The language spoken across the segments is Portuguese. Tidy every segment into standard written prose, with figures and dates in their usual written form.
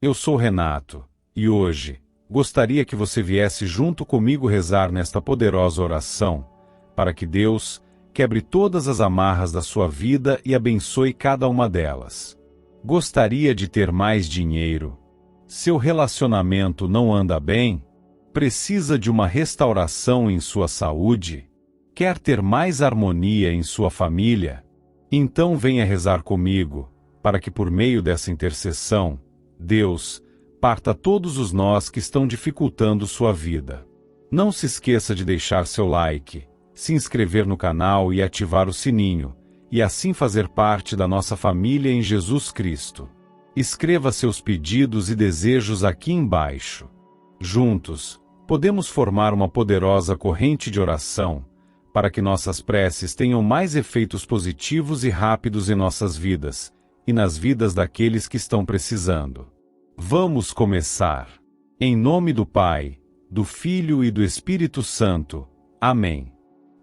Eu sou Renato, e hoje, gostaria que você viesse junto comigo rezar nesta poderosa oração, para que Deus quebre todas as amarras da sua vida e abençoe cada uma delas. Gostaria de ter mais dinheiro? Seu relacionamento não anda bem? Precisa de uma restauração em sua saúde? Quer ter mais harmonia em sua família? Então venha rezar comigo, para que por meio dessa intercessão, Deus parta todos os nós que estão dificultando sua vida. Não se esqueça de deixar seu like, se inscrever no canal e ativar o sininho, e assim fazer parte da nossa família em Jesus Cristo. Escreva seus pedidos e desejos aqui embaixo. Juntos, podemos formar uma poderosa corrente de oração, para que nossas preces tenham mais efeitos positivos e rápidos em nossas vidas, e nas vidas daqueles que estão precisando. Vamos começar. Em nome do Pai, do Filho e do Espírito Santo. Amém.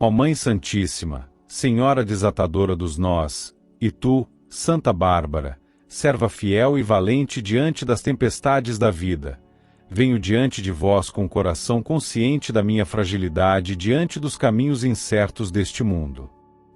Ó Mãe Santíssima, Senhora desatadora dos nós, e tu, Santa Bárbara, serva fiel e valente diante das tempestades da vida, venho diante de vós com o coração consciente da minha fragilidade diante dos caminhos incertos deste mundo.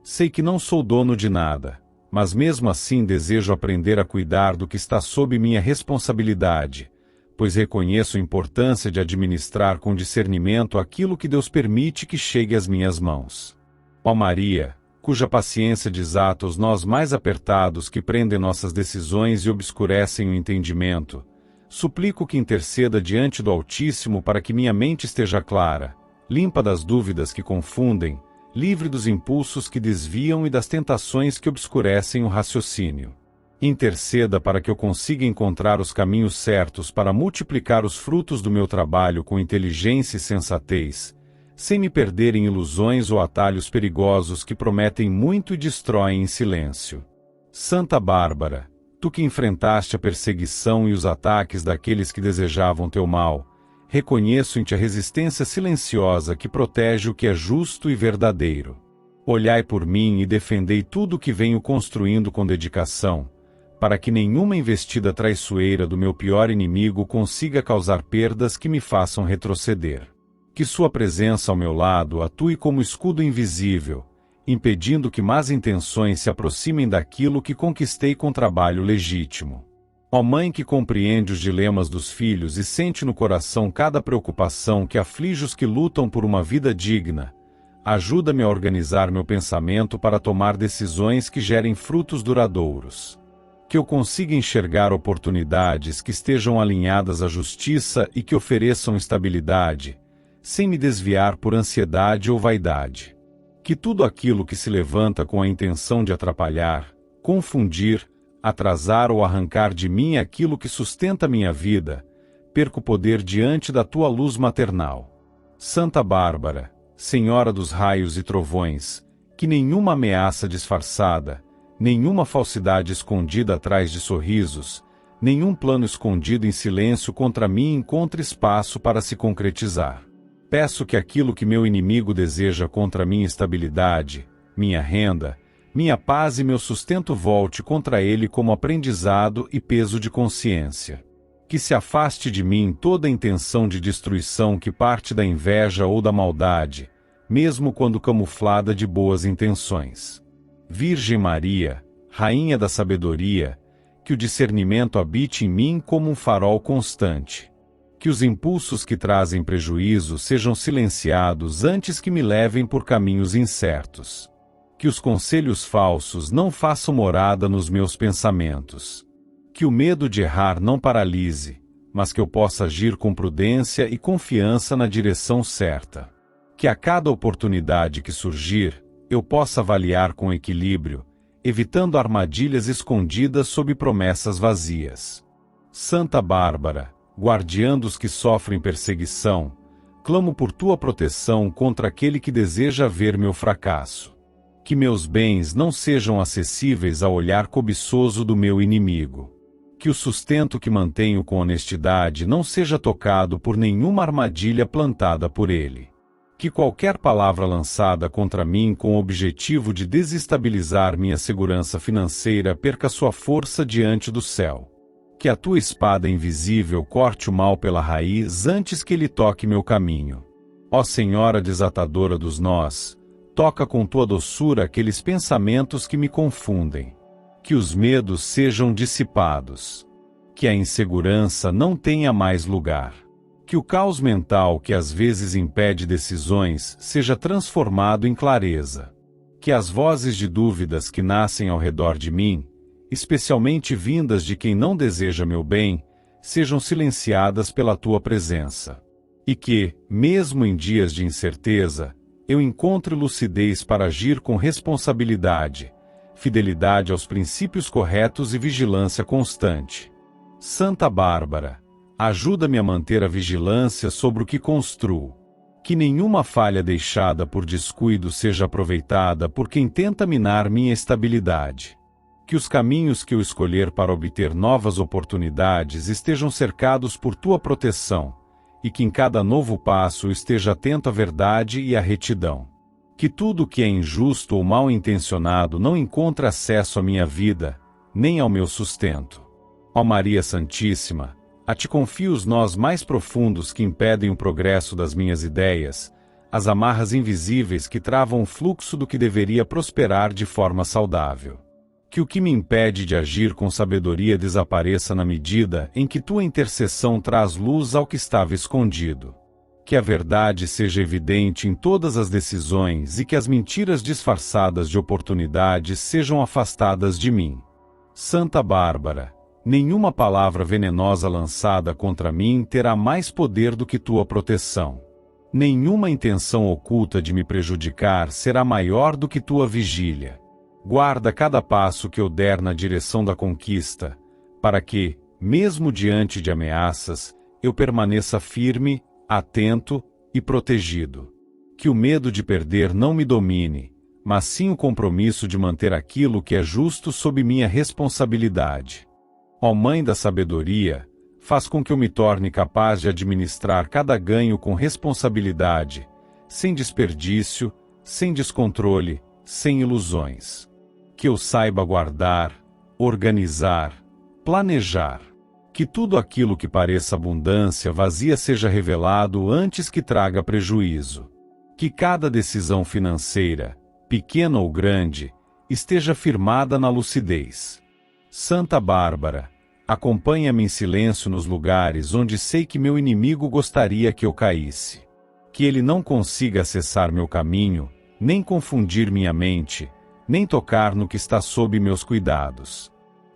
Sei que não sou dono de nada, mas mesmo assim desejo aprender a cuidar do que está sob minha responsabilidade, pois reconheço a importância de administrar com discernimento aquilo que Deus permite que chegue às minhas mãos. Ó Maria, cuja paciência desata os nós mais apertados que prendem nossas decisões e obscurecem o entendimento, suplico que interceda diante do Altíssimo para que minha mente esteja clara, limpa das dúvidas que confundem, livre dos impulsos que desviam e das tentações que obscurecem o raciocínio. Interceda para que eu consiga encontrar os caminhos certos para multiplicar os frutos do meu trabalho com inteligência e sensatez, sem me perder em ilusões ou atalhos perigosos que prometem muito e destroem em silêncio. Santa Bárbara, tu que enfrentaste a perseguição e os ataques daqueles que desejavam teu mal, reconheço em ti a resistência silenciosa que protege o que é justo e verdadeiro. Olhai por mim e defendei tudo o que venho construindo com dedicação, para que nenhuma investida traiçoeira do meu pior inimigo consiga causar perdas que me façam retroceder. Que sua presença ao meu lado atue como escudo invisível, impedindo que más intenções se aproximem daquilo que conquistei com trabalho legítimo. Ó Mãe que compreende os dilemas dos filhos e sente no coração cada preocupação que aflige os que lutam por uma vida digna, ajuda-me a organizar meu pensamento para tomar decisões que gerem frutos duradouros. Que eu consiga enxergar oportunidades que estejam alinhadas à justiça e que ofereçam estabilidade, sem me desviar por ansiedade ou vaidade. Que tudo aquilo que se levanta com a intenção de atrapalhar, confundir, atrasar ou arrancar de mim aquilo que sustenta minha vida, perca o poder diante da tua luz maternal. Santa Bárbara, Senhora dos raios e trovões, que nenhuma ameaça disfarçada, nenhuma falsidade escondida atrás de sorrisos, nenhum plano escondido em silêncio contra mim encontre espaço para se concretizar. Peço que aquilo que meu inimigo deseja contra minha estabilidade, minha renda, minha paz e meu sustento volte contra ele como aprendizado e peso de consciência. Que se afaste de mim toda a intenção de destruição que parte da inveja ou da maldade, mesmo quando camuflada de boas intenções. Virgem Maria, Rainha da Sabedoria, que o discernimento habite em mim como um farol constante. Que os impulsos que trazem prejuízo sejam silenciados antes que me levem por caminhos incertos. Que os conselhos falsos não façam morada nos meus pensamentos. Que o medo de errar não paralise, mas que eu possa agir com prudência e confiança na direção certa. Que a cada oportunidade que surgir, eu possa avaliar com equilíbrio, evitando armadilhas escondidas sob promessas vazias. Santa Bárbara, guardiã dos que sofrem perseguição, clamo por tua proteção contra aquele que deseja ver meu fracasso. Que meus bens não sejam acessíveis ao olhar cobiçoso do meu inimigo. Que o sustento que mantenho com honestidade não seja tocado por nenhuma armadilha plantada por ele. Que qualquer palavra lançada contra mim com o objetivo de desestabilizar minha segurança financeira perca sua força diante do céu. Que a tua espada invisível corte o mal pela raiz antes que ele toque meu caminho. Ó Senhora desatadora dos nós, toca com tua doçura aqueles pensamentos que me confundem. Que os medos sejam dissipados. Que a insegurança não tenha mais lugar. Que o caos mental que às vezes impede decisões seja transformado em clareza. Que as vozes de dúvidas que nascem ao redor de mim, especialmente vindas de quem não deseja meu bem, sejam silenciadas pela tua presença. E que, mesmo em dias de incerteza, eu encontre lucidez para agir com responsabilidade, fidelidade aos princípios corretos e vigilância constante. Santa Bárbara, ajuda-me a manter a vigilância sobre o que construo. Que nenhuma falha deixada por descuido seja aproveitada por quem tenta minar minha estabilidade. Que os caminhos que eu escolher para obter novas oportunidades estejam cercados por tua proteção, e que em cada novo passo eu esteja atento à verdade e à retidão. Que tudo que é injusto ou mal intencionado não encontre acesso à minha vida, nem ao meu sustento. Ó Maria Santíssima, a ti confio os nós mais profundos que impedem o progresso das minhas ideias, as amarras invisíveis que travam o fluxo do que deveria prosperar de forma saudável. Que o que me impede de agir com sabedoria desapareça na medida em que tua intercessão traz luz ao que estava escondido. Que a verdade seja evidente em todas as decisões e que as mentiras disfarçadas de oportunidades sejam afastadas de mim. Santa Bárbara, nenhuma palavra venenosa lançada contra mim terá mais poder do que tua proteção. Nenhuma intenção oculta de me prejudicar será maior do que tua vigília. Guarda cada passo que eu der na direção da conquista, para que, mesmo diante de ameaças, eu permaneça firme, atento e protegido. Que o medo de perder não me domine, mas sim o compromisso de manter aquilo que é justo sob minha responsabilidade. Ó Mãe da Sabedoria, faz com que eu me torne capaz de administrar cada ganho com responsabilidade, sem desperdício, sem descontrole, sem ilusões. Que eu saiba guardar, organizar, planejar. Que tudo aquilo que pareça abundância vazia seja revelado antes que traga prejuízo. Que cada decisão financeira, pequena ou grande, esteja firmada na lucidez. Santa Bárbara, acompanha-me em silêncio nos lugares onde sei que meu inimigo gostaria que eu caísse. Que ele não consiga acessar meu caminho, nem confundir minha mente, nem tocar no que está sob meus cuidados.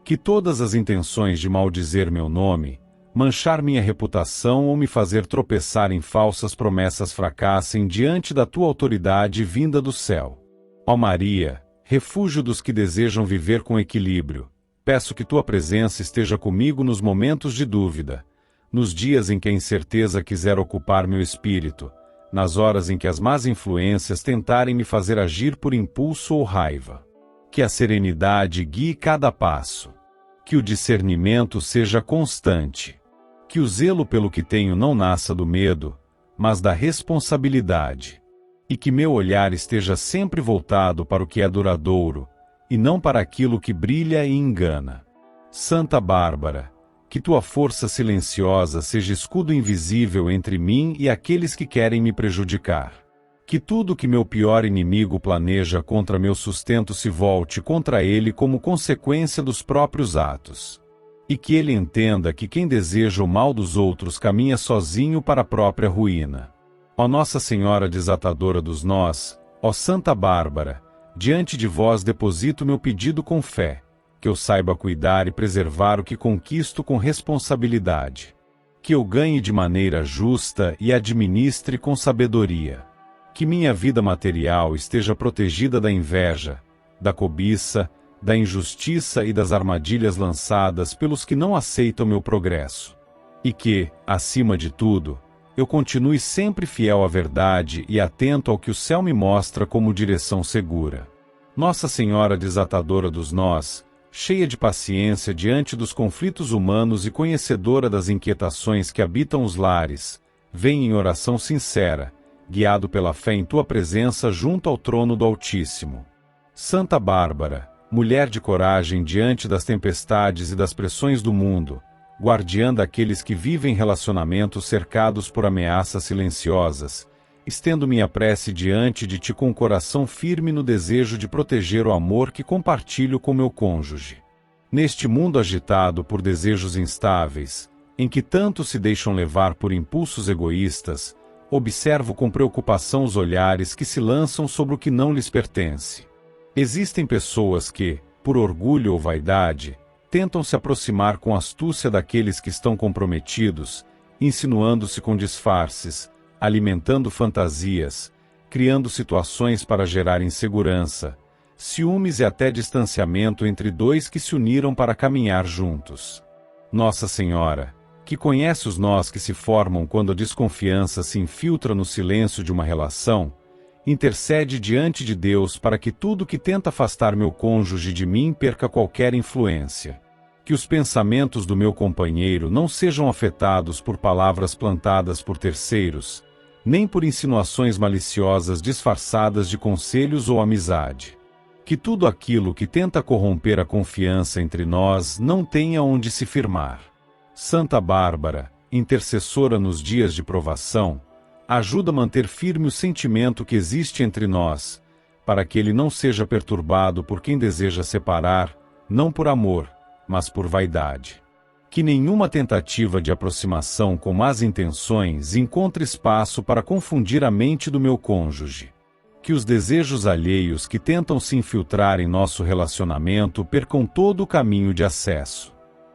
Que todas as intenções de maldizer meu nome, manchar minha reputação ou me fazer tropeçar em falsas promessas fracassem diante da tua autoridade vinda do céu. Ó Maria, refúgio dos que desejam viver com equilíbrio, peço que tua presença esteja comigo nos momentos de dúvida, nos dias em que a incerteza quiser ocupar meu espírito, nas horas em que as más influências tentarem me fazer agir por impulso ou raiva. Que a serenidade guie cada passo. Que o discernimento seja constante. Que o zelo pelo que tenho não nasça do medo, mas da responsabilidade. E que meu olhar esteja sempre voltado para o que é duradouro, e não para aquilo que brilha e engana. Santa Bárbara, que tua força silenciosa seja escudo invisível entre mim e aqueles que querem me prejudicar. Que tudo que meu pior inimigo planeja contra meu sustento se volte contra ele como consequência dos próprios atos. E que ele entenda que quem deseja o mal dos outros caminha sozinho para a própria ruína. Ó Nossa Senhora desatadora dos nós, ó Santa Bárbara, diante de vós deposito meu pedido com fé, que eu saiba cuidar e preservar o que conquisto com responsabilidade. Que eu ganhe de maneira justa e administre com sabedoria. Que minha vida material esteja protegida da inveja, da cobiça, da injustiça e das armadilhas lançadas pelos que não aceitam meu progresso. E que, acima de tudo, eu continue sempre fiel à verdade e atento ao que o céu me mostra como direção segura. Nossa Senhora desatadora dos nós, cheia de paciência diante dos conflitos humanos e conhecedora das inquietações que habitam os lares, vem em oração sincera, guiado pela fé em tua presença junto ao trono do Altíssimo. Santa Bárbara, mulher de coragem diante das tempestades e das pressões do mundo, guardiã daqueles que vivem relacionamentos cercados por ameaças silenciosas, estendo minha prece diante de ti com o coração firme no desejo de proteger o amor que compartilho com meu cônjuge. Neste mundo agitado por desejos instáveis, em que tanto se deixam levar por impulsos egoístas, observo com preocupação os olhares que se lançam sobre o que não lhes pertence. Existem pessoas que, por orgulho ou vaidade, tentam se aproximar com astúcia daqueles que estão comprometidos, insinuando-se com disfarces, alimentando fantasias, criando situações para gerar insegurança, ciúmes e até distanciamento entre dois que se uniram para caminhar juntos. Nossa Senhora, que conhece os nós que se formam quando a desconfiança se infiltra no silêncio de uma relação, intercede diante de Deus para que tudo que tenta afastar meu cônjuge de mim perca qualquer influência. Que os pensamentos do meu companheiro não sejam afetados por palavras plantadas por terceiros, nem por insinuações maliciosas disfarçadas de conselhos ou amizade. Que tudo aquilo que tenta corromper a confiança entre nós não tenha onde se firmar. Santa Bárbara, intercessora nos dias de provação, ajuda a manter firme o sentimento que existe entre nós, para que ele não seja perturbado por quem deseja separar, não por amor, mas por vaidade. Que nenhuma tentativa de aproximação com más intenções encontre espaço para confundir a mente do meu cônjuge. Que os desejos alheios que tentam se infiltrar em nosso relacionamento percam todo o caminho de acesso.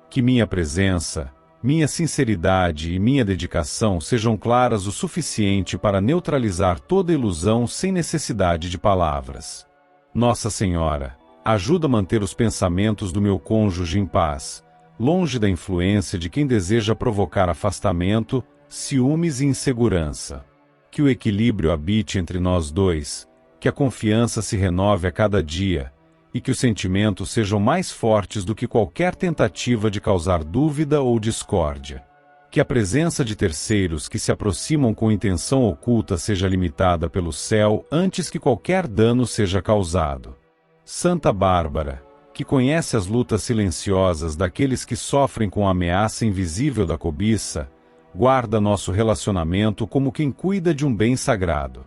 Que minha presença, minha sinceridade e minha dedicação sejam claras o suficiente para neutralizar toda ilusão sem necessidade de palavras. Nossa Senhora, ajuda a manter os pensamentos do meu cônjuge em paz, longe da influência de quem deseja provocar afastamento, ciúmes e insegurança. Que o equilíbrio habite entre nós dois, que a confiança se renove a cada dia, e que os sentimentos sejam mais fortes do que qualquer tentativa de causar dúvida ou discórdia. Que a presença de terceiros que se aproximam com intenção oculta seja limitada pelo céu antes que qualquer dano seja causado. Santa Bárbara, que conhece as lutas silenciosas daqueles que sofrem com a ameaça invisível da cobiça, guarda nosso relacionamento como quem cuida de um bem sagrado.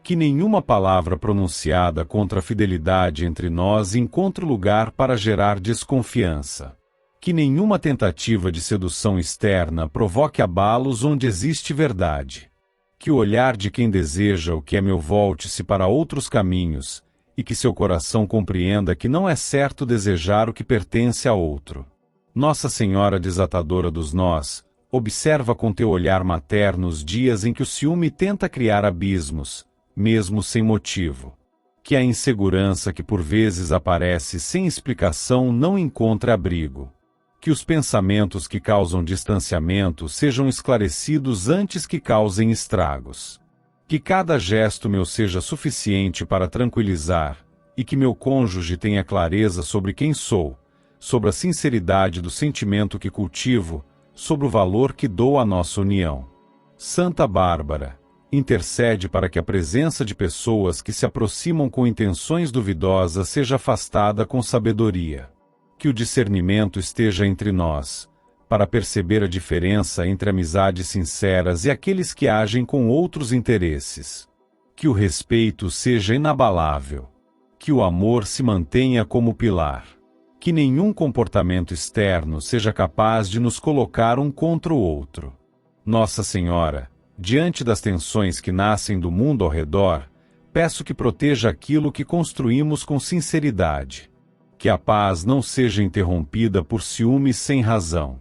Que nenhuma palavra pronunciada contra a fidelidade entre nós encontre lugar para gerar desconfiança. Que nenhuma tentativa de sedução externa provoque abalos onde existe verdade. Que o olhar de quem deseja o que é meu volte-se para outros caminhos, e que seu coração compreenda que não é certo desejar o que pertence a outro. Nossa Senhora desatadora dos nós, observa com teu olhar materno os dias em que o ciúme tenta criar abismos, mesmo sem motivo. Que a insegurança que por vezes aparece sem explicação não encontre abrigo. Que os pensamentos que causam distanciamento sejam esclarecidos antes que causem estragos. Que cada gesto meu seja suficiente para tranquilizar, e que meu cônjuge tenha clareza sobre quem sou, sobre a sinceridade do sentimento que cultivo, sobre o valor que dou à nossa união. Santa Bárbara, intercede para que a presença de pessoas que se aproximam com intenções duvidosas seja afastada com sabedoria. Que o discernimento esteja entre nós, para perceber a diferença entre amizades sinceras e aqueles que agem com outros interesses. Que o respeito seja inabalável. Que o amor se mantenha como pilar. Que nenhum comportamento externo seja capaz de nos colocar um contra o outro. Nossa Senhora, diante das tensões que nascem do mundo ao redor, peço que proteja aquilo que construímos com sinceridade. Que a paz não seja interrompida por ciúmes sem razão.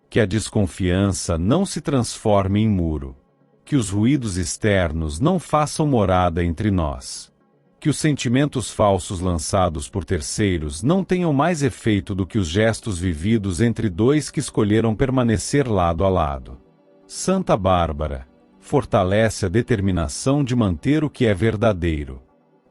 Que a desconfiança não se transforme em muro. Que os ruídos externos não façam morada entre nós. Que os sentimentos falsos lançados por terceiros não tenham mais efeito do que os gestos vividos entre dois que escolheram permanecer lado a lado. Santa Bárbara, fortalece a determinação de manter o que é verdadeiro.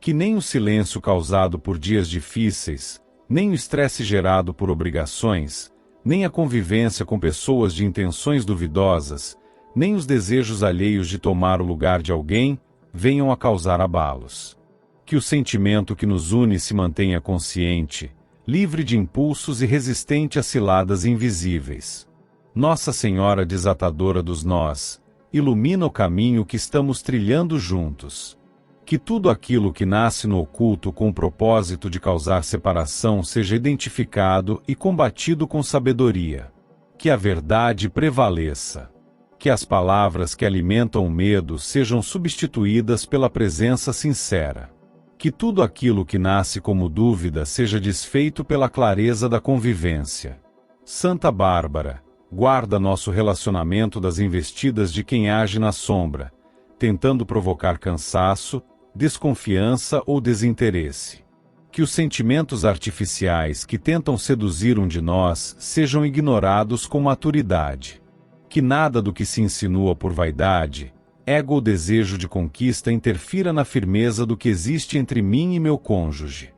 Que nem o silêncio causado por dias difíceis, nem o estresse gerado por obrigações, nem a convivência com pessoas de intenções duvidosas, nem os desejos alheios de tomar o lugar de alguém, venham a causar abalos. Que o sentimento que nos une se mantenha consciente, livre de impulsos e resistente a ciladas invisíveis. Nossa Senhora desatadora dos nós, ilumina o caminho que estamos trilhando juntos. Que tudo aquilo que nasce no oculto com o propósito de causar separação seja identificado e combatido com sabedoria. Que a verdade prevaleça. Que as palavras que alimentam o medo sejam substituídas pela presença sincera. Que tudo aquilo que nasce como dúvida seja desfeito pela clareza da convivência. Santa Bárbara, guarda nosso relacionamento das investidas de quem age na sombra, tentando provocar cansaço, desconfiança ou desinteresse. Que os sentimentos artificiais que tentam seduzir um de nós sejam ignorados com maturidade. Que nada do que se insinua por vaidade, ego ou desejo de conquista interfira na firmeza do que existe entre mim e meu cônjuge.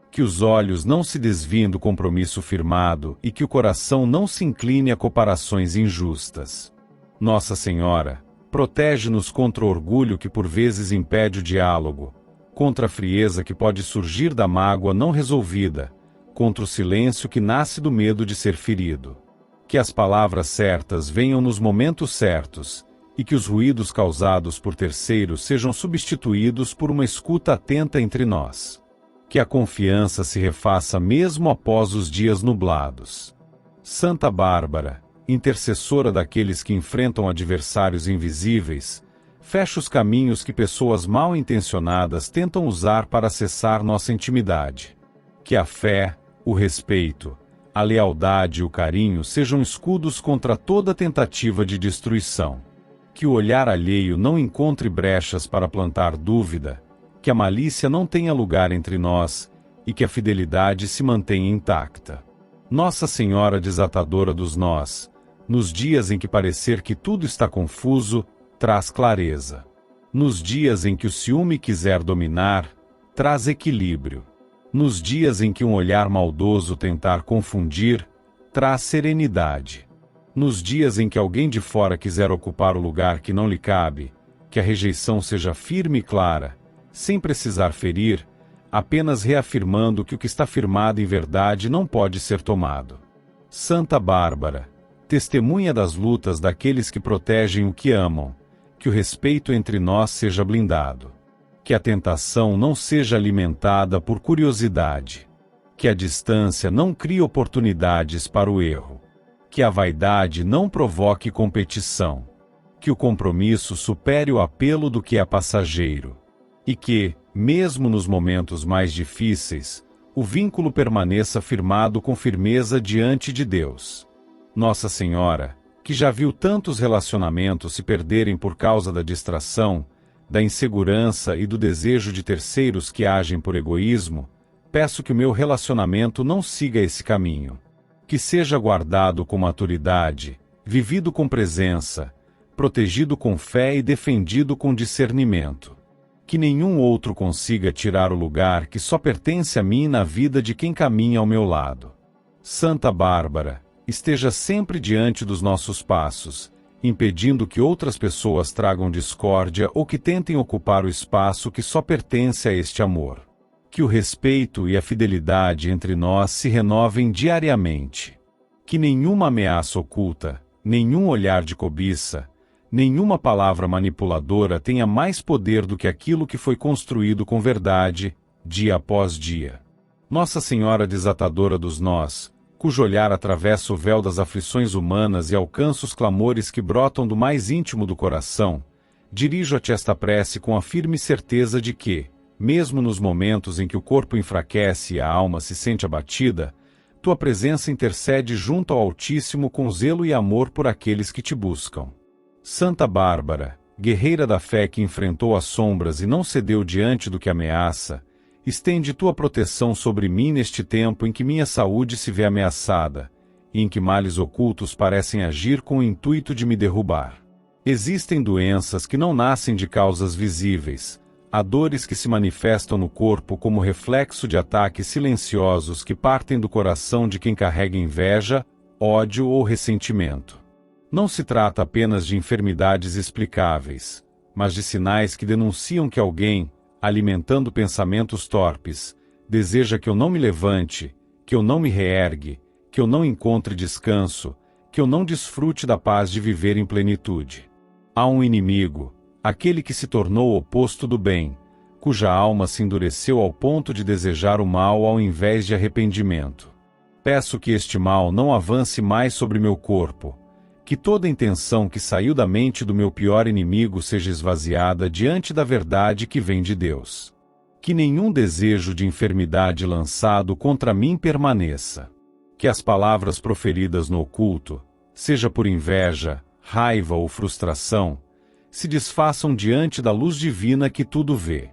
Que os olhos não se desviem do compromisso firmado e que o coração não se incline a comparações injustas. Nossa Senhora, protege-nos contra o orgulho que por vezes impede o diálogo, contra a frieza que pode surgir da mágoa não resolvida, contra o silêncio que nasce do medo de ser ferido. Que as palavras certas venham nos momentos certos, e que os ruídos causados por terceiros sejam substituídos por uma escuta atenta entre nós. Que a confiança se refaça mesmo após os dias nublados. Santa Bárbara, intercessora daqueles que enfrentam adversários invisíveis, fecha os caminhos que pessoas mal intencionadas tentam usar para acessar nossa intimidade. Que a fé, o respeito, a lealdade e o carinho sejam escudos contra toda tentativa de destruição. Que o olhar alheio não encontre brechas para plantar dúvida, que a malícia não tenha lugar entre nós, e que a fidelidade se mantenha intacta. Nossa Senhora desatadora dos nós, nos dias em que parecer que tudo está confuso, traz clareza. Nos dias em que o ciúme quiser dominar, traz equilíbrio. Nos dias em que um olhar maldoso tentar confundir, traz serenidade. Nos dias em que alguém de fora quiser ocupar o lugar que não lhe cabe, que a rejeição seja firme e clara, sem precisar ferir, apenas reafirmando que o que está firmado em verdade não pode ser tomado. Santa Bárbara, testemunha das lutas daqueles que protegem o que amam, que o respeito entre nós seja blindado. Que a tentação não seja alimentada por curiosidade. Que a distância não crie oportunidades para o erro. Que a vaidade não provoque competição. Que o compromisso supere o apelo do que é passageiro. E que, mesmo nos momentos mais difíceis, o vínculo permaneça firmado com firmeza diante de Deus. Nossa Senhora, que já viu tantos relacionamentos se perderem por causa da distração, da insegurança e do desejo de terceiros que agem por egoísmo, peço que o meu relacionamento não siga esse caminho. Que seja guardado com maturidade, vivido com presença, protegido com fé e defendido com discernimento. Que nenhum outro consiga tirar o lugar que só pertence a mim na vida de quem caminha ao meu lado. Santa Bárbara, esteja sempre diante dos nossos passos, impedindo que outras pessoas tragam discórdia ou que tentem ocupar o espaço que só pertence a este amor. Que o respeito e a fidelidade entre nós se renovem diariamente. Que nenhuma ameaça oculta, nenhum olhar de cobiça, nenhuma palavra manipuladora tenha mais poder do que aquilo que foi construído com verdade, dia após dia. Nossa Senhora desatadora dos nós, cujo olhar atravessa o véu das aflições humanas e alcança os clamores que brotam do mais íntimo do coração, dirijo-te esta prece com a firme certeza de que, mesmo nos momentos em que o corpo enfraquece e a alma se sente abatida, tua presença intercede junto ao Altíssimo com zelo e amor por aqueles que te buscam. Santa Bárbara, guerreira da fé que enfrentou as sombras e não cedeu diante do que ameaça, estende tua proteção sobre mim neste tempo em que minha saúde se vê ameaçada, e em que males ocultos parecem agir com o intuito de me derrubar. Existem doenças que não nascem de causas visíveis, há dores que se manifestam no corpo como reflexo de ataques silenciosos que partem do coração de quem carrega inveja, ódio ou ressentimento. Não se trata apenas de enfermidades explicáveis, mas de sinais que denunciam que alguém, alimentando pensamentos torpes, deseja que eu não me levante, que eu não me reergue, que eu não encontre descanso, que eu não desfrute da paz de viver em plenitude. Há um inimigo, aquele que se tornou o oposto do bem, cuja alma se endureceu ao ponto de desejar o mal ao invés de arrependimento. Peço que este mal não avance mais sobre meu corpo, que toda intenção que saiu da mente do meu pior inimigo seja esvaziada diante da verdade que vem de Deus. Que nenhum desejo de enfermidade lançado contra mim permaneça. Que as palavras proferidas no oculto, seja por inveja, raiva ou frustração, se desfaçam diante da luz divina que tudo vê.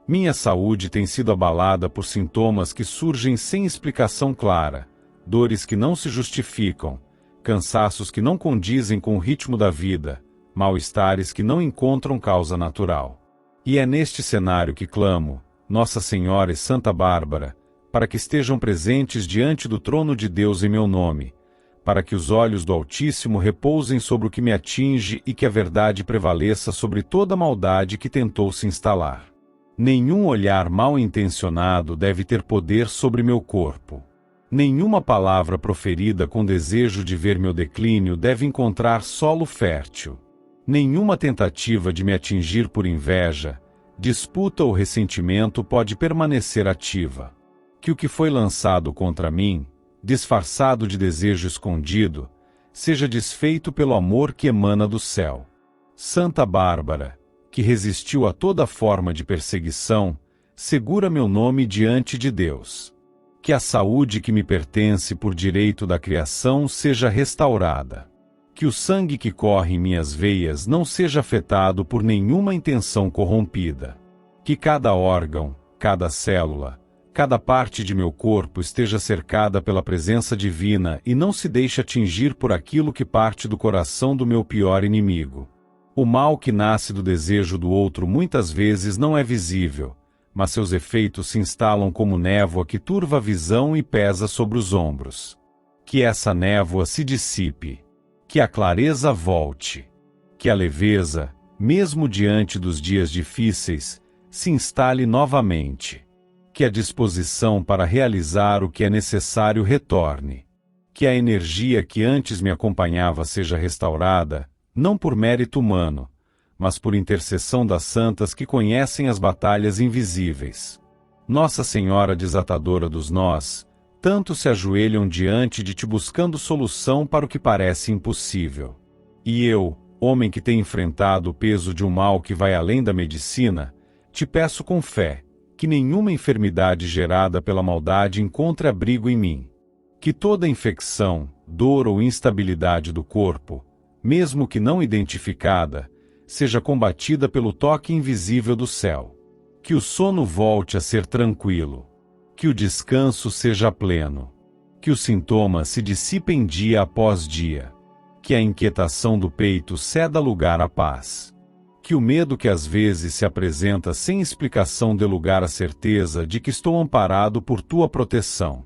Minha saúde tem sido abalada por sintomas que surgem sem explicação clara, dores que não se justificam, cansaços que não condizem com o ritmo da vida, mal-estares que não encontram causa natural. E é neste cenário que clamo, Nossa Senhora e Santa Bárbara, para que estejam presentes diante do trono de Deus em meu nome, para que os olhos do Altíssimo repousem sobre o que me atinge e que a verdade prevaleça sobre toda a maldade que tentou se instalar. Nenhum olhar mal intencionado deve ter poder sobre meu corpo. Nenhuma palavra proferida com desejo de ver meu declínio deve encontrar solo fértil. Nenhuma tentativa de me atingir por inveja, disputa ou ressentimento pode permanecer ativa. Que o que foi lançado contra mim, disfarçado de desejo escondido, seja desfeito pelo amor que emana do céu. Santa Bárbara, que resistiu a toda forma de perseguição, segura meu nome diante de Deus. Que a saúde que me pertence por direito da criação seja restaurada. Que o sangue que corre em minhas veias não seja afetado por nenhuma intenção corrompida. Que cada órgão, cada célula, cada parte de meu corpo esteja cercada pela presença divina e não se deixe atingir por aquilo que parte do coração do meu pior inimigo. O mal que nasce do desejo do outro muitas vezes não é visível, mas seus efeitos se instalam como névoa que turva a visão e pesa sobre os ombros. Que essa névoa se dissipe. Que a clareza volte. Que a leveza, mesmo diante dos dias difíceis, se instale novamente. Que a disposição para realizar o que é necessário retorne. Que a energia que antes me acompanhava seja restaurada, não por mérito humano, mas por intercessão das santas que conhecem as batalhas invisíveis. Nossa Senhora desatadora dos nós, tanto se ajoelham diante de ti buscando solução para o que parece impossível. E eu, homem que tem enfrentado o peso de um mal que vai além da medicina, te peço com fé, que nenhuma enfermidade gerada pela maldade encontre abrigo em mim. Que toda infecção, dor ou instabilidade do corpo, mesmo que não identificada, seja combatida pelo toque invisível do céu. Que o sono volte a ser tranquilo. Que o descanso seja pleno. Que os sintomas se dissipem dia após dia. Que a inquietação do peito ceda lugar à paz. Que o medo que às vezes se apresenta sem explicação dê lugar à certeza de que estou amparado por tua proteção.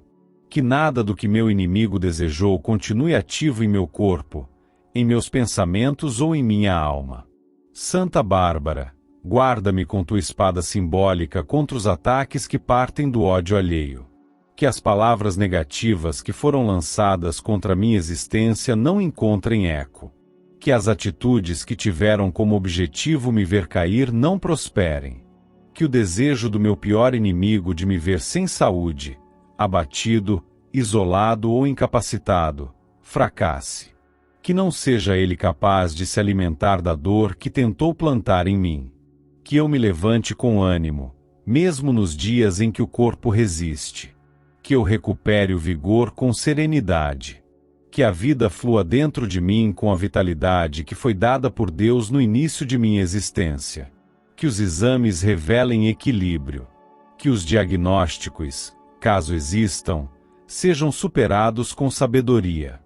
Que nada do que meu inimigo desejou continue ativo em meu corpo, em meus pensamentos ou em minha alma. Santa Bárbara, guarda-me com tua espada simbólica contra os ataques que partem do ódio alheio. Que as palavras negativas que foram lançadas contra minha existência não encontrem eco. Que as atitudes que tiveram como objetivo me ver cair não prosperem. Que o desejo do meu pior inimigo de me ver sem saúde, abatido, isolado ou incapacitado, fracasse. Que não seja ele capaz de se alimentar da dor que tentou plantar em mim. Que eu me levante com ânimo, mesmo nos dias em que o corpo resiste. Que eu recupere o vigor com serenidade. Que a vida flua dentro de mim com a vitalidade que foi dada por Deus no início de minha existência. Que os exames revelem equilíbrio. Que os diagnósticos, caso existam, sejam superados com sabedoria.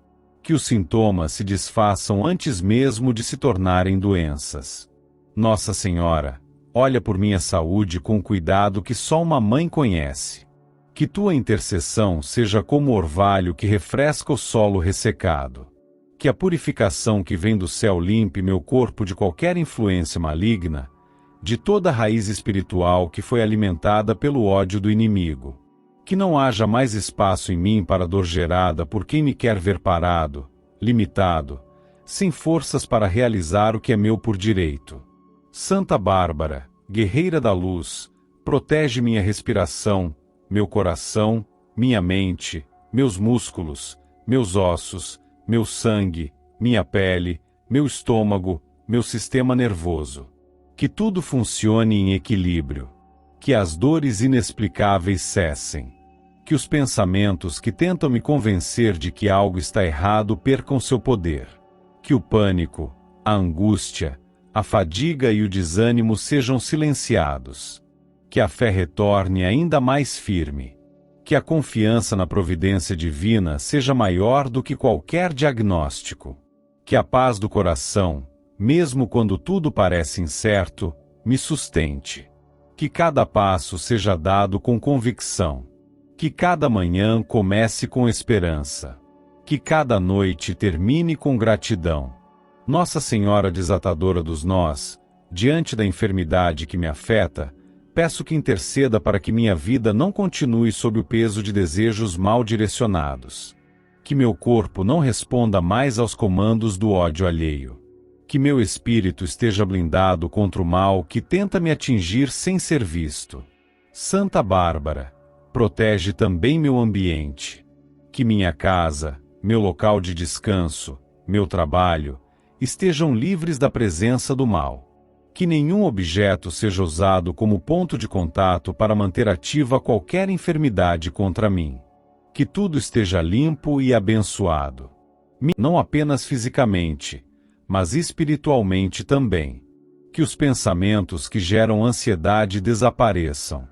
Que os sintomas se desfaçam antes mesmo de se tornarem doenças. Nossa Senhora, olha por minha saúde com cuidado que só uma mãe conhece. Que tua intercessão seja como o orvalho que refresca o solo ressecado. Que a purificação que vem do céu limpe meu corpo de qualquer influência maligna, de toda a raiz espiritual que foi alimentada pelo ódio do inimigo. Que não haja mais espaço em mim para dor gerada por quem me quer ver parado, limitado, sem forças para realizar o que é meu por direito. Santa Bárbara, guerreira da luz, protege minha respiração, meu coração, minha mente, meus músculos, meus ossos, meu sangue, minha pele, meu estômago, meu sistema nervoso. Que tudo funcione em equilíbrio. Que as dores inexplicáveis cessem. Que os pensamentos que tentam me convencer de que algo está errado percam seu poder. Que o pânico, a angústia, a fadiga e o desânimo sejam silenciados. Que a fé retorne ainda mais firme. Que a confiança na providência divina seja maior do que qualquer diagnóstico. Que a paz do coração, mesmo quando tudo parece incerto, me sustente. Que cada passo seja dado com convicção. Que cada manhã comece com esperança. Que cada noite termine com gratidão. Nossa Senhora Desatadora dos Nós, diante da enfermidade que me afeta, peço que interceda para que minha vida não continue sob o peso de desejos mal direcionados. Que meu corpo não responda mais aos comandos do ódio alheio. Que meu espírito esteja blindado contra o mal que tenta me atingir sem ser visto. Santa Bárbara, protege também meu ambiente. Que minha casa, meu local de descanso, meu trabalho, estejam livres da presença do mal. Que nenhum objeto seja usado como ponto de contato para manter ativa qualquer enfermidade contra mim. Que tudo esteja limpo e abençoado. Não apenas fisicamente, mas espiritualmente também. Que os pensamentos que geram ansiedade desapareçam.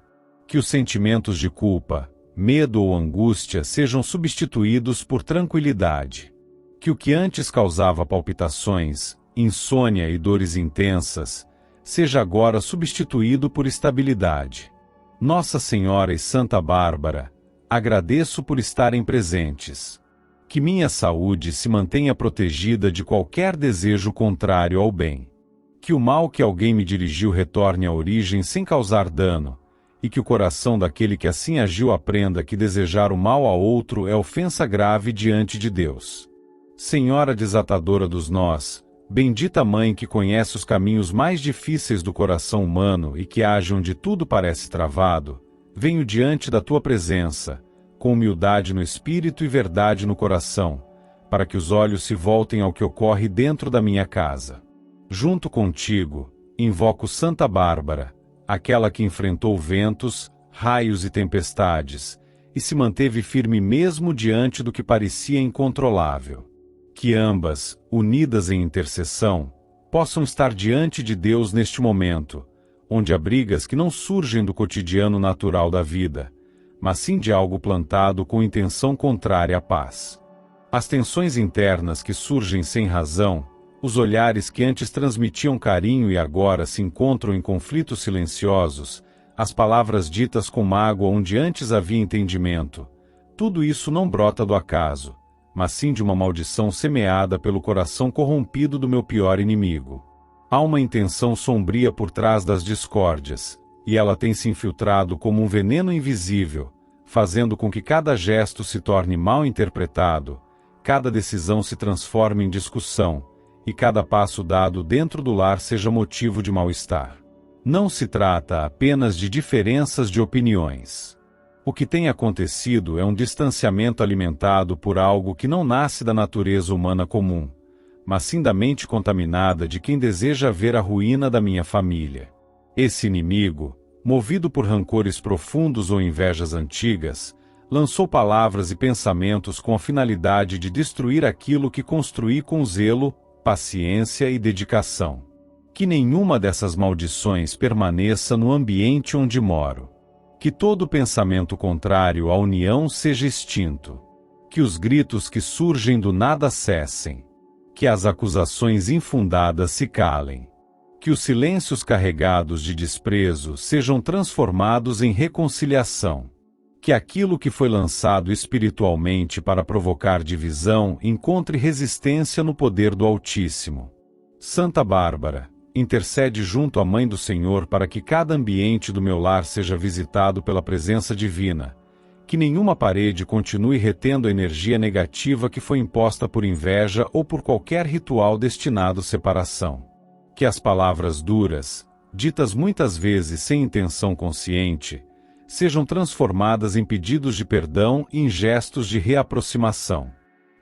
Que os sentimentos de culpa, medo ou angústia sejam substituídos por tranquilidade. Que o que antes causava palpitações, insônia e dores intensas, seja agora substituído por estabilidade. Nossa Senhora e Santa Bárbara, agradeço por estarem presentes. Que minha saúde se mantenha protegida de qualquer desejo contrário ao bem. Que o mal que alguém me dirigiu retorne à origem sem causar dano, e que o coração daquele que assim agiu aprenda que desejar o mal a outro é ofensa grave diante de Deus. Senhora Desatadora dos Nós, bendita Mãe que conhece os caminhos mais difíceis do coração humano e que age onde tudo parece travado, venho diante da tua presença, com humildade no espírito e verdade no coração, para que os olhos se voltem ao que ocorre dentro da minha casa. Junto contigo, invoco Santa Bárbara, aquela que enfrentou ventos, raios e tempestades, e se manteve firme mesmo diante do que parecia incontrolável. Que ambas, unidas em intercessão, possam estar diante de Deus neste momento, onde há brigas que não surgem do cotidiano natural da vida, mas sim de algo plantado com intenção contrária à paz. As tensões internas que surgem sem razão, os olhares que antes transmitiam carinho e agora se encontram em conflitos silenciosos, as palavras ditas com mágoa onde antes havia entendimento, tudo isso não brota do acaso, mas sim de uma maldição semeada pelo coração corrompido do meu pior inimigo. Há uma intenção sombria por trás das discórdias, e ela tem se infiltrado como um veneno invisível, fazendo com que cada gesto se torne mal interpretado, cada decisão se transforme em discussão, e cada passo dado dentro do lar seja motivo de mal-estar. Não se trata apenas de diferenças de opiniões. O que tem acontecido é um distanciamento alimentado por algo que não nasce da natureza humana comum, mas sim da mente contaminada de quem deseja ver a ruína da minha família. Esse inimigo, movido por rancores profundos ou invejas antigas, lançou palavras e pensamentos com a finalidade de destruir aquilo que construí com zelo, paciência e dedicação. Que nenhuma dessas maldições permaneça no ambiente onde moro. Que todo pensamento contrário à união seja extinto. Que os gritos que surgem do nada cessem. Que as acusações infundadas se calem. Que os silêncios carregados de desprezo sejam transformados em reconciliação. Que aquilo que foi lançado espiritualmente para provocar divisão encontre resistência no poder do Altíssimo. Santa Bárbara, intercede junto à Mãe do Senhor para que cada ambiente do meu lar seja visitado pela presença divina, Que nenhuma parede continue retendo a energia negativa que foi imposta por inveja ou por qualquer ritual destinado à separação. Que as palavras duras, ditas muitas vezes sem intenção consciente, sejam transformadas em pedidos de perdão e em gestos de reaproximação.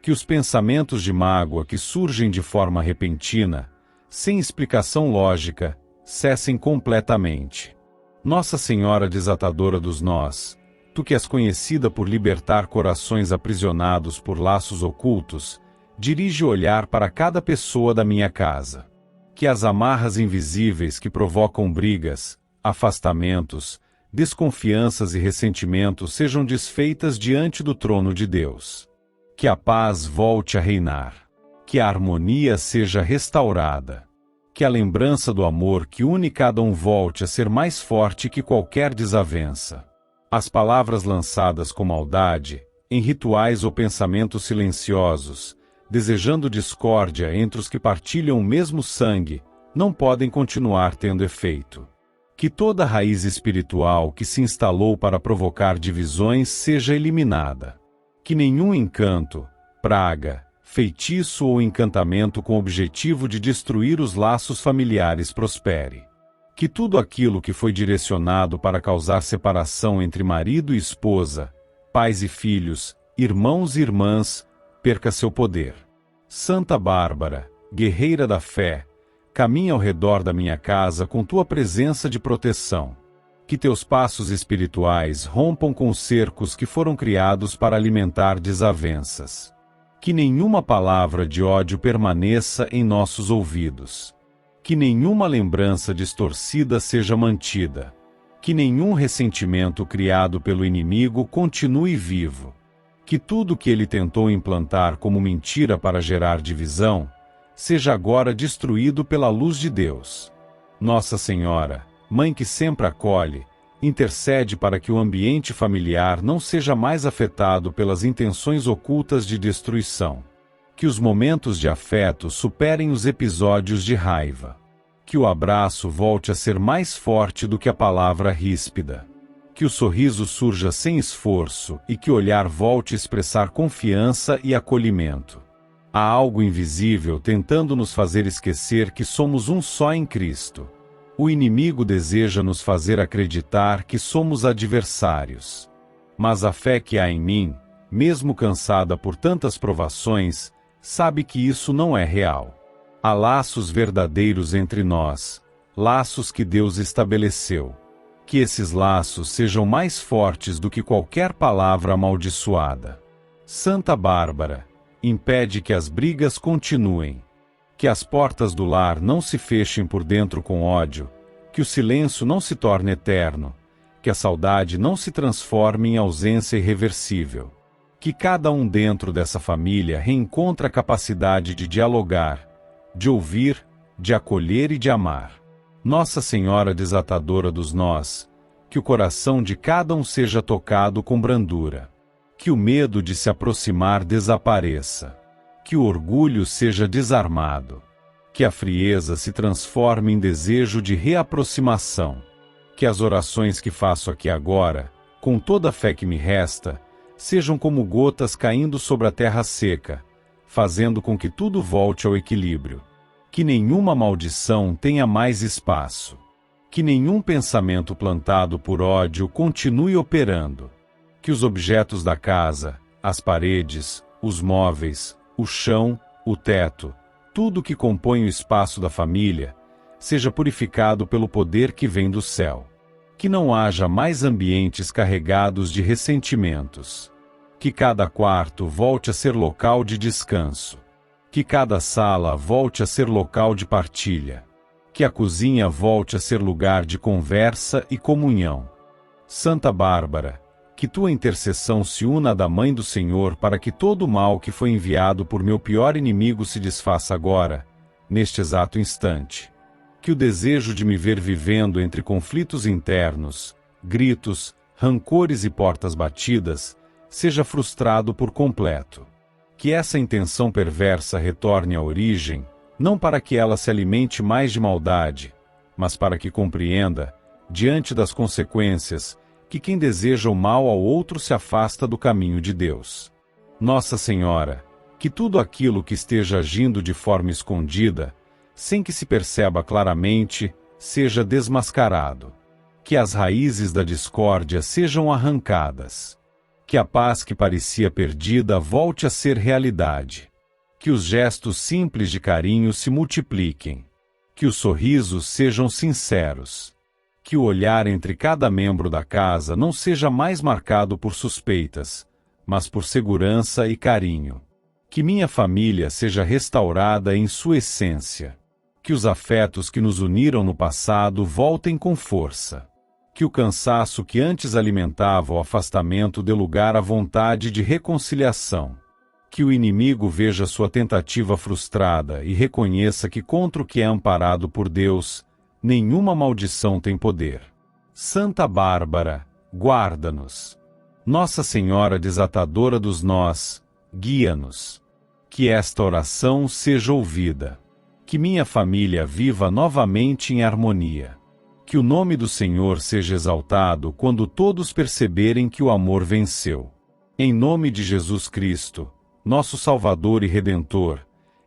Que os pensamentos de mágoa que surgem de forma repentina, sem explicação lógica, cessem completamente. Nossa Senhora desatadora dos nós, tu que és conhecida por libertar corações aprisionados por laços ocultos, dirige o olhar para cada pessoa da minha casa. Que as amarras invisíveis que provocam brigas, afastamentos, desconfianças e ressentimentos sejam desfeitas diante do trono de Deus. Que a paz volte a reinar. Que a harmonia seja restaurada. Que a lembrança do amor que une cada um volte a ser mais forte que qualquer desavença. As palavras lançadas com maldade, em rituais ou pensamentos silenciosos, desejando discórdia entre os que partilham o mesmo sangue, não podem continuar tendo efeito. Que toda raiz espiritual que se instalou para provocar divisões seja eliminada. Que nenhum encanto, praga, feitiço ou encantamento com o objetivo de destruir os laços familiares prospere. Que tudo aquilo que foi direcionado para causar separação entre marido e esposa, pais e filhos, irmãos e irmãs, perca seu poder. Santa Bárbara, guerreira da fé, caminha ao redor da minha casa com tua presença de proteção. Que teus passos espirituais rompam com os cercos que foram criados para alimentar desavenças. Que nenhuma palavra de ódio permaneça em nossos ouvidos. Que nenhuma lembrança distorcida seja mantida. Que nenhum ressentimento criado pelo inimigo continue vivo. Que tudo que ele tentou implantar como mentira para gerar divisão, seja agora destruído pela luz de Deus. Nossa Senhora, Mãe que sempre acolhe, intercede para que o ambiente familiar não seja mais afetado pelas intenções ocultas de destruição. Que os momentos de afeto superem os episódios de raiva. Que o abraço volte a ser mais forte do que a palavra ríspida. Que o sorriso surja sem esforço e que o olhar volte a expressar confiança e acolhimento. Há algo invisível tentando nos fazer esquecer que somos um só em Cristo. O inimigo deseja nos fazer acreditar que somos adversários. Mas a fé que há em mim, mesmo cansada por tantas provações, sabe que isso não é real. Há laços verdadeiros entre nós, laços que Deus estabeleceu. Que esses laços sejam mais fortes do que qualquer palavra amaldiçoada. Santa Bárbara, impede que as brigas continuem. Que as portas do lar não se fechem por dentro com ódio, que o silêncio não se torne eterno, que a saudade não se transforme em ausência irreversível. Que cada um dentro dessa família reencontre a capacidade de dialogar, de ouvir, de acolher e de amar. Nossa Senhora desatadora dos nós, que o coração de cada um seja tocado com brandura. Que o medo de se aproximar desapareça. Que o orgulho seja desarmado. Que a frieza se transforme em desejo de reaproximação. Que as orações que faço aqui agora, com toda a fé que me resta, sejam como gotas caindo sobre a terra seca, fazendo com que tudo volte ao equilíbrio. Que nenhuma maldição tenha mais espaço. Que nenhum pensamento plantado por ódio continue operando. Que os objetos da casa, as paredes, os móveis, o chão, o teto, tudo que compõe o espaço da família, seja purificado pelo poder que vem do céu. Que não haja mais ambientes carregados de ressentimentos. Que cada quarto volte a ser local de descanso. Que cada sala volte a ser local de partilha. Que a cozinha volte a ser lugar de conversa e comunhão. Santa Bárbara, que tua intercessão se una à da Mãe do Senhor para que todo o mal que foi enviado por meu pior inimigo se desfaça agora, neste exato instante. Que o desejo de me ver vivendo entre conflitos internos, gritos, rancores e portas batidas, seja frustrado por completo. Que essa intenção perversa retorne à origem, não para que ela se alimente mais de maldade, mas para que compreenda, diante das consequências, que quem deseja o mal ao outro se afasta do caminho de Deus. Nossa Senhora, que tudo aquilo que esteja agindo de forma escondida, sem que se perceba claramente, seja desmascarado. Que as raízes da discórdia sejam arrancadas. Que a paz que parecia perdida volte a ser realidade. Que os gestos simples de carinho se multipliquem. Que os sorrisos sejam sinceros. Que o olhar entre cada membro da casa não seja mais marcado por suspeitas, mas por segurança e carinho. Que minha família seja restaurada em sua essência. Que os afetos que nos uniram no passado voltem com força. Que o cansaço que antes alimentava o afastamento dê lugar à vontade de reconciliação. Que o inimigo veja sua tentativa frustrada e reconheça que contra o que é amparado por Deus, nenhuma maldição tem poder. Santa Bárbara, guarda-nos. Nossa Senhora desatadora dos nós, guia-nos. Que esta oração seja ouvida. Que minha família viva novamente em harmonia. Que o nome do Senhor seja exaltado quando todos perceberem que o amor venceu. Em nome de Jesus Cristo, nosso Salvador e Redentor,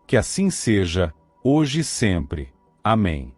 que assim seja, hoje e sempre. Amém.